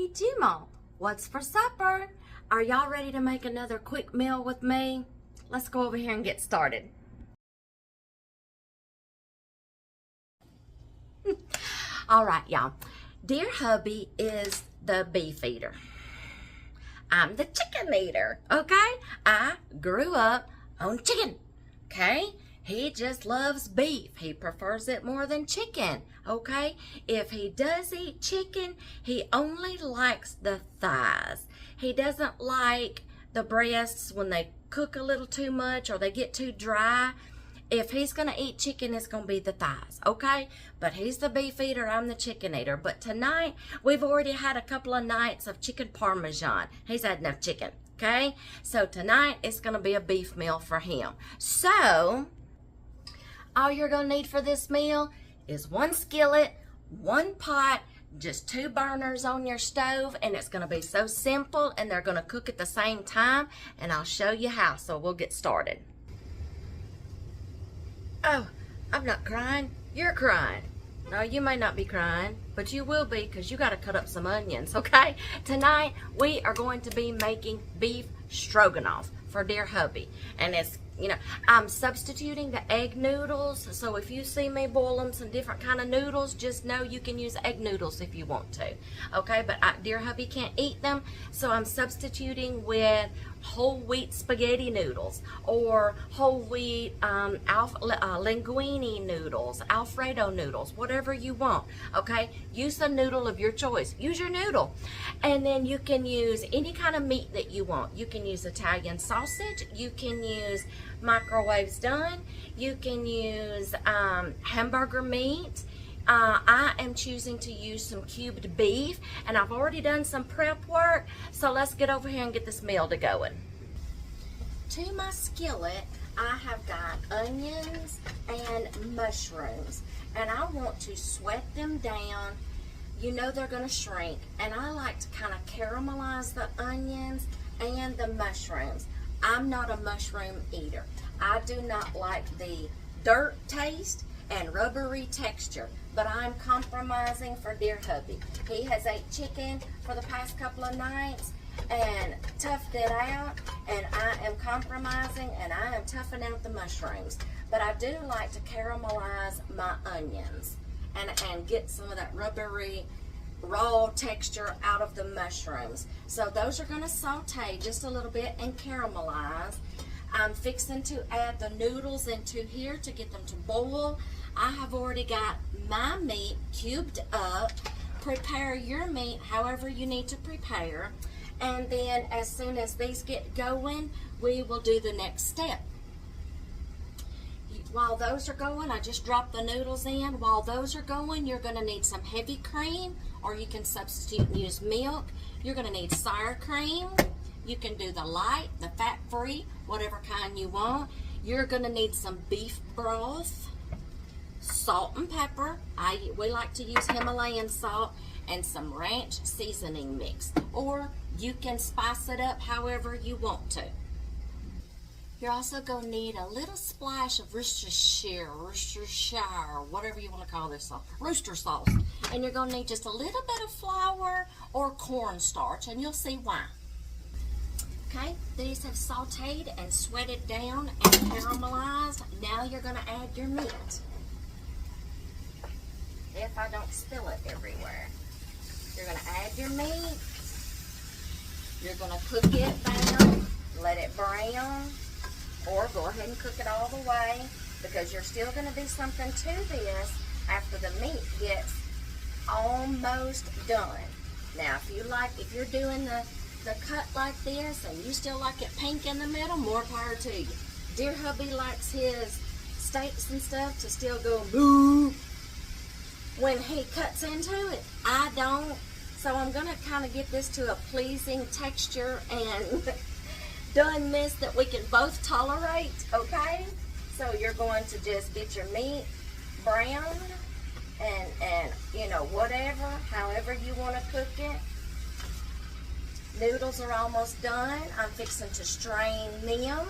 Hey Jimo, what's for supper? Are y'all ready to make another quick meal with me? Let's go over here and get started. All right, y'all. Dear hubby is the beef eater. I'm the chicken eater, okay? I grew up on chicken, okay? He just loves beef. He prefers it more than chicken, okay? If he does eat chicken, he only likes the thighs. He doesn't like the breasts when they cook a little too much or they get too dry. If he's going to eat chicken, it's going to be the thighs, okay? But he's the beef eater, I'm the chicken eater. But tonight, we've already had a couple of nights of chicken parmesan. He's had enough chicken, okay? So tonight, it's going to be a beef meal for him. So all you're going to need for this meal is one skillet, one pot, just 2 burners on your stove, and it's going to be so simple, and they're going to cook at the same time, and I'll show you how, so we'll get started. Oh, I'm not crying. You're crying. No, you may not be crying, but you will be because you got to cut up some onions, okay? Tonight, we are going to be making beef stroganoff for dear hubby, and it's, you know, I'm substituting the egg noodles, so if you see me boil them some different kind of noodles, just know you can use egg noodles if you want to, okay? But dear hubby can't eat them, so I'm substituting with whole wheat spaghetti noodles or whole wheat linguine noodles, Alfredo noodles, whatever you want, okay? Use the noodle of your choice. Use your noodle. And then you can use any kind of meat that you want. You can use Italian sausage. You can use microwaves done. You can use hamburger meat. I am choosing to use some cubed beef, and I've already done some prep work, so let's get over here and get this meal to going. To my skillet, I have got onions and mushrooms, and I want to sweat them down. You know they're going to shrink, and I like to kind of caramelize the onions and the mushrooms. I'm not a mushroom eater. I do not like the dirt taste and rubbery texture, but I'm compromising for dear hubby. He has ate chicken for the past couple of nights and toughed it out, and I am compromising and I am toughing out the mushrooms. But I do like to caramelize my onions and get some of that rubbery raw texture out of the mushrooms. So those are going to saute just a little bit and caramelize. I'm fixing to add the noodles into here to get them to boil. I have already got my meat cubed up. Prepare your meat however you need to prepare. And then as soon as these get going, we will do the next step. While those are going, I just dropped the noodles in. While those are going, you're going to need some heavy cream, or you can substitute and use milk. You're going to need sour cream. You can do the light, the fat-free, whatever kind you want. You're going to need some beef broth, salt and pepper. We like to use Himalayan salt, and some ranch seasoning mix. Or you can spice it up however you want to. You're also going to need a little splash of Worcestershire, whatever you want to call this sauce, rooster sauce. And you're going to need just a little bit of flour or cornstarch, and you'll see why. Okay, these have sauteed and sweated down and caramelized. Now you're going to add your meat. If I don't spill it everywhere. You're going to add your meat. You're going to cook it down, let it brown, or go ahead and cook it all the way, because you're still going to do something to this after the meat gets almost done. Now, if you're doing the cut like this and you still like it pink in the middle, more power to you. Dear hubby likes his steaks and stuff to still go boo when he cuts into it. I don't. So I'm going to kind of get this to a pleasing texture and doneness that we can both tolerate, okay? So you're going to just get your meat browned and you know, whatever, however you want to cook it. Noodles are almost done. I'm fixing to strain them.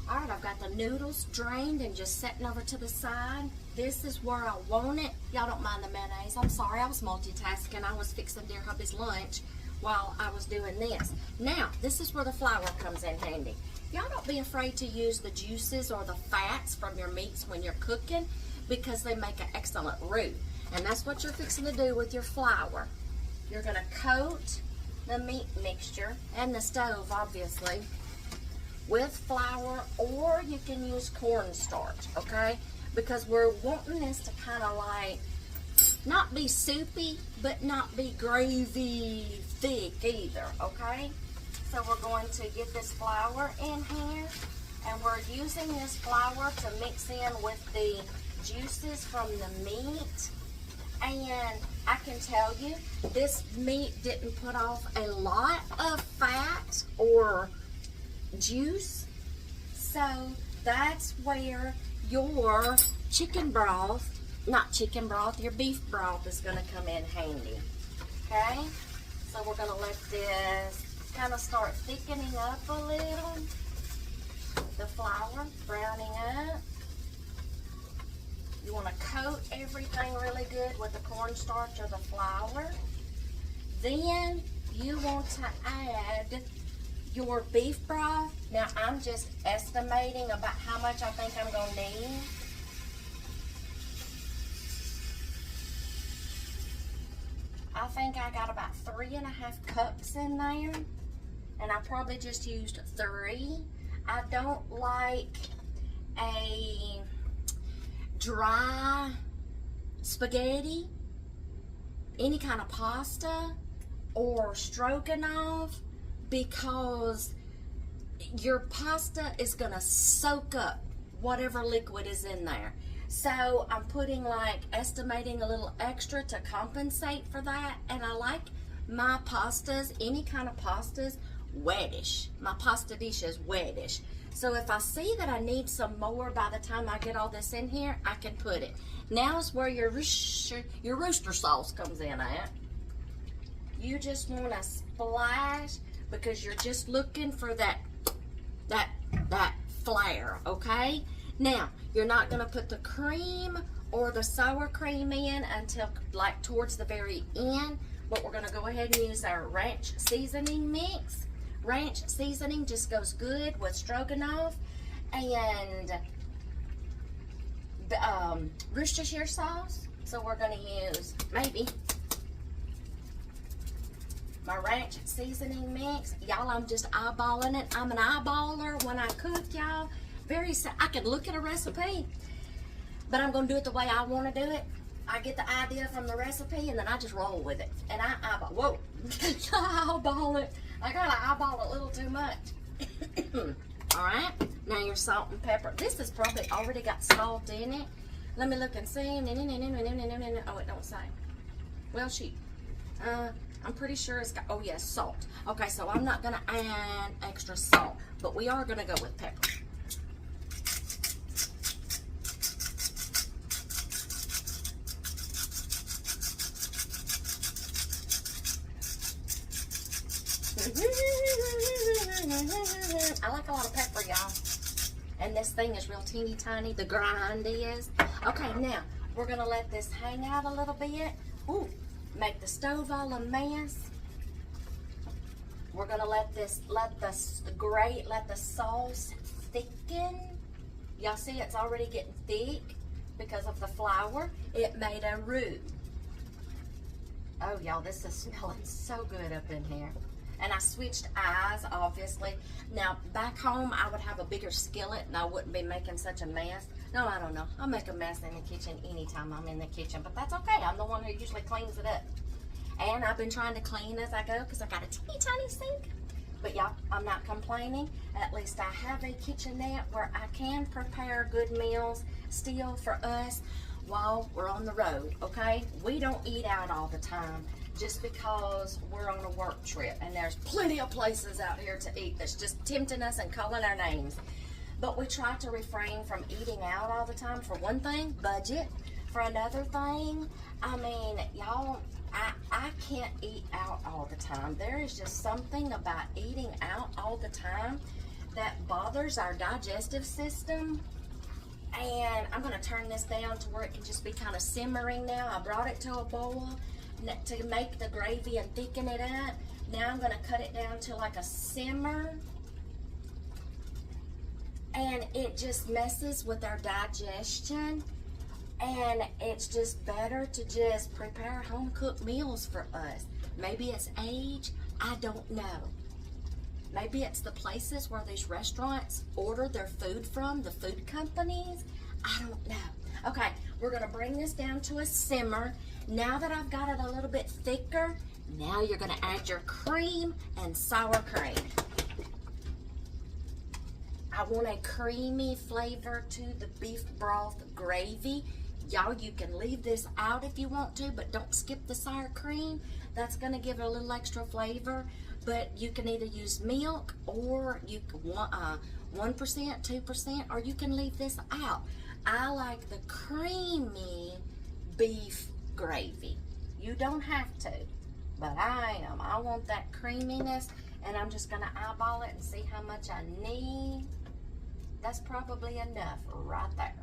All right, I've got the noodles drained and just setting over to the side. This is where I want it. Y'all don't mind the mayonnaise. I'm sorry, I was multitasking. I was fixing dear hubby's lunch while I was doing this. Now, this is where the flour comes in handy. Y'all don't be afraid to use the juices or the fats from your meats when you're cooking, because they make an excellent roux. And that's what you're fixing to do with your flour. You're gonna coat the meat mixture and the stove, obviously, with flour, or you can use cornstarch, okay? Because we're wanting this to kind of like, not be soupy, but not be gravy thick either, okay? So we're going to get this flour in here, and we're using this flour to mix in with the juices from the meat. And I can tell you, this meat didn't put off a lot of fat or juice. So that's where your chicken broth, not chicken broth, your beef broth is going to come in handy. Okay? So we're going to let this kind of start thickening up a little. The flour browning up. You want to coat everything really good with the cornstarch or the flour. Then you want to add your beef broth. Now I'm just estimating about how much I think I'm going to need. I think I got about 3.5 cups in there, and I probably just used 3. I don't like a dry spaghetti, any kind of pasta or stroganoff, because your pasta is gonna soak up whatever liquid is in there. So I'm putting, like, estimating a little extra to compensate for that. And I like my pastas, any kind of pastas, wettish. My pasta dish is wettish. So if I see that I need some more by the time I get all this in here, I can put it. Now is where your rooster sauce comes in at. You just want to splash, because you're just looking for that flair, okay? Now, you're not going to put the cream or the sour cream in until like towards the very end, but we're going to go ahead and use our ranch seasoning mix. Ranch seasoning just goes good with stroganoff, and Worcestershire sauce. So we're going to use maybe my ranch seasoning mix. Y'all, I'm just eyeballing it. I'm an eyeballer when I cook, y'all. I can look at a recipe, but I'm going to do it the way I want to do it. I get the idea from the recipe, and then I just roll with it. And I eyeball. Whoa. I eyeball it. I got to eyeball a little too much. All right. Now your salt and pepper. This has probably already got salt in it. Let me look and see. Oh, it don't say. Well, shoot. I'm pretty sure it's got, oh yes, salt. Okay, so I'm not going to add extra salt, but we are going to go with pepper. I like a lot of pepper, y'all. And this thing is real teeny tiny. The grind is. Okay, now we're going to let this hang out a little bit. Ooh, make the stove all a mess. We're going to let the sauce thicken. Y'all see it's already getting thick because of the flour. It made a roux. Oh, y'all, this is smelling so good up in here. And I switched eyes, obviously. Now, back home, I would have a bigger skillet, and I wouldn't be making such a mess. No, I don't know. I'll make a mess in the kitchen anytime I'm in the kitchen, but that's okay. I'm the one who usually cleans it up. And I've been trying to clean as I go because I got a teeny tiny sink. But y'all, I'm not complaining. At least I have a kitchenette where I can prepare good meals still for us while we're on the road, okay? We don't eat out all the time just because we're on a work trip, and there's plenty of places out here to eat that's just tempting us and calling our names. But we try to refrain from eating out all the time. For one thing, budget. For another thing, I mean, y'all, I can't eat out all the time. There is just something about eating out all the time that bothers our digestive system. And I'm going to turn this down to where it can just be kind of simmering now. I brought it to a boil to make the gravy and thicken it up. Now I'm going to cut it down to like a simmer. And it just messes with our digestion. And it's just better to just prepare home-cooked meals for us. Maybe it's age, I don't know. Maybe it's the places where these restaurants order their food from, the food companies. I don't know. Okay, we're gonna bring this down to a simmer. Now that I've got it a little bit thicker, now you're gonna add your cream and sour cream. I want a creamy flavor to the beef broth gravy. Y'all, you can leave this out if you want to, but don't skip the sour cream. That's gonna give it a little extra flavor. But you can either use milk, or you can 1%, 2%, or you can leave this out. I like the creamy beef gravy. You don't have to, but I am. I want that creaminess, and I'm just gonna eyeball it and see how much I need. That's probably enough right there.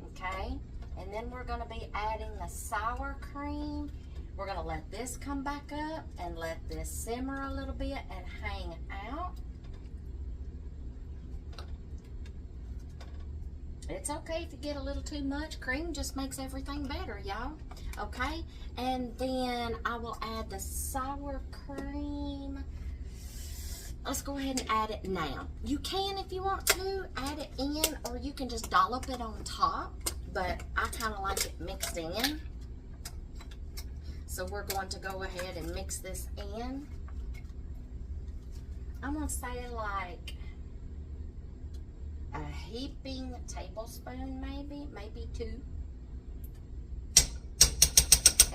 Okay, and then we're gonna be adding the sour cream. We're gonna let this come back up and let this simmer a little bit and hang out. It's okay if you get a little too much. Cream just makes everything better, y'all. Okay, and then I will add the sour cream. Let's go ahead and add it now. You can, if you want to, add it in, or you can just dollop it on top, but I kind of like it mixed in. So we're going to go ahead and mix this in. I'm going to say like a heaping tablespoon, maybe 2.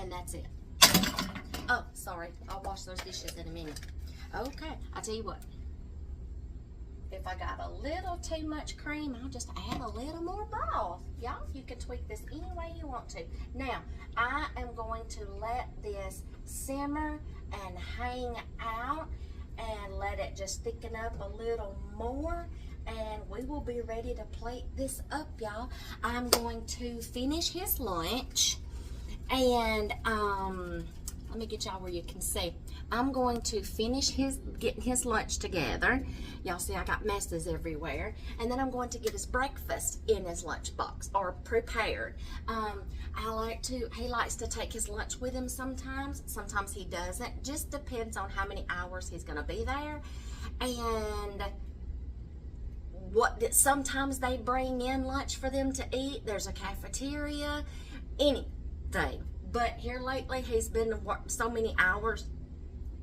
And that's it. Oh, sorry. I'll wash those dishes in a minute. Okay, I'll tell you what. If I got a little too much cream, I'll just add a little more broth. Y'all, you can tweak this any way you want to. Now, I am going to let this simmer and hang out and let it just thicken up a little more. And we will be ready to plate this up, y'all. I'm going to finish his lunch. And, let me get y'all where you can see. I'm going to finish getting his lunch together. Y'all see I got messes everywhere. And then I'm going to get his breakfast in his lunchbox, or prepared. He likes to take his lunch with him sometimes. Sometimes he doesn't. Just depends on how many hours he's gonna be there. And sometimes they bring in lunch for them to eat. There's a cafeteria, anything. But here lately, he's been so many hours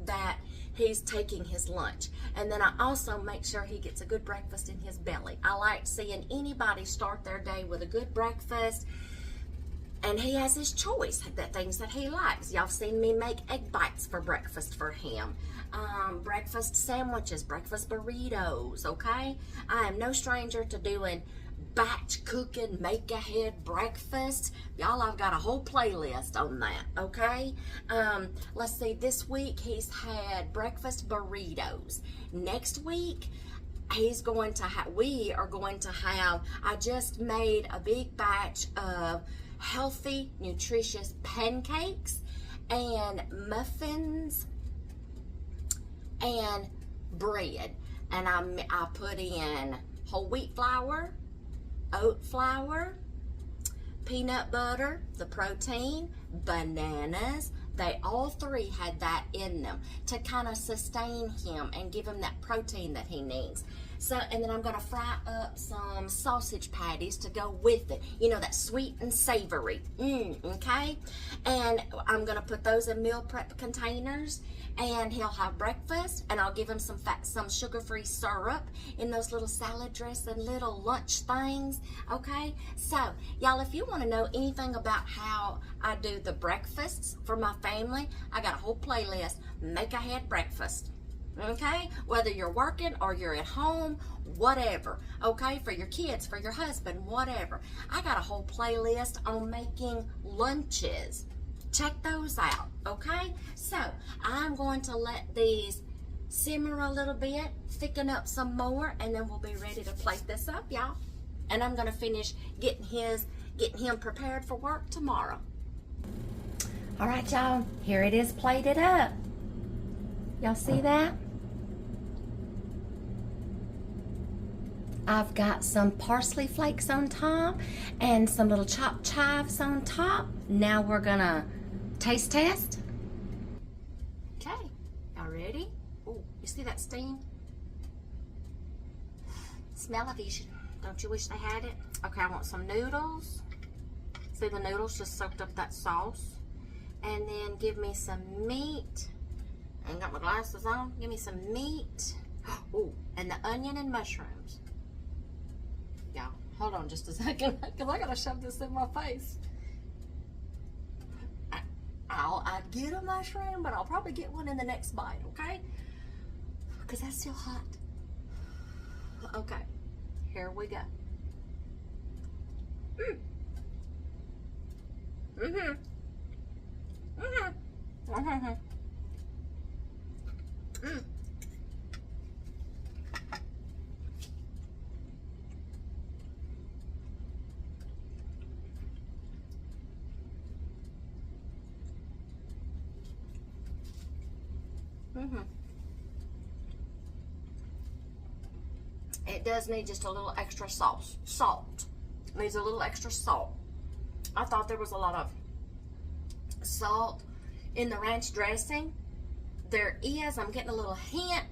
that he's taking his lunch. And then I also make sure he gets a good breakfast in his belly. I like seeing anybody start their day with a good breakfast. And he has his choice, things that he likes. Y'all seen me make egg bites for breakfast for him. Breakfast sandwiches, breakfast burritos, okay? I am no stranger to doing batch cooking, make ahead breakfast. Y'all, I've got a whole playlist on that, okay? Let's see, this week he's had breakfast burritos. Next week, we are going to have, I just made a big batch of healthy, nutritious pancakes and muffins and bread. And I put in whole wheat flour, oat flour, peanut butter, the protein, bananas. They all 3 had that in them to kind of sustain him and give him that protein that he needs. So, and then I'm going to fry up some sausage patties to go with it. You know, that sweet and savory. Okay? And I'm going to put those in meal prep containers. And he'll have breakfast. And I'll give him some sugar-free syrup in those little salad dressing little lunch things. Okay? So, y'all, if you want to know anything about how I do the breakfasts for my family, I got a whole playlist. Make ahead breakfast. Okay, whether you're working or you're at home, whatever, okay, for your kids, for your husband, whatever. I got a whole playlist on making lunches. Check those out, okay? So I'm going to let these simmer a little bit, thicken up some more, and then we'll be ready to plate this up, y'all. And I'm gonna finish getting him prepared for work tomorrow. All right, y'all, here it is plated up. Y'all see that? I've got some parsley flakes on top and some little chopped chives on top. Now we're gonna taste test. Okay, y'all ready? Oh, you see that steam? Smell-o-vision. Don't you wish they had it? Okay, I want some noodles. See, the noodles just soaked up that sauce. And then give me some meat. I ain't got my glasses on. Give me some meat. Oh, and the onion and mushrooms. Y'all, hold on just a second, because I gotta shove this in my face. I'd get a mushroom, but I'll probably get one in the next bite, okay? Because that's still hot. Okay, here we go. It does need just a little extra salt. Needs a little extra salt. I thought there was a lot of salt in the ranch dressing. There is. I'm getting a little hint.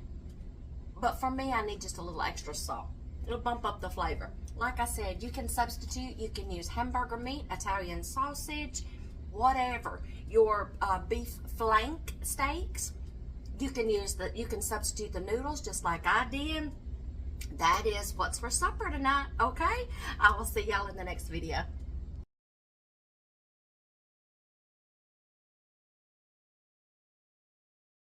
But for me, I need just a little extra salt. It'll bump up the flavor. Like I said, you can substitute. You can use hamburger meat, Italian sausage, whatever. Your beef flank steaks. You can substitute the noodles just like I did. That is what's for supper tonight, okay? I will see y'all in the next video.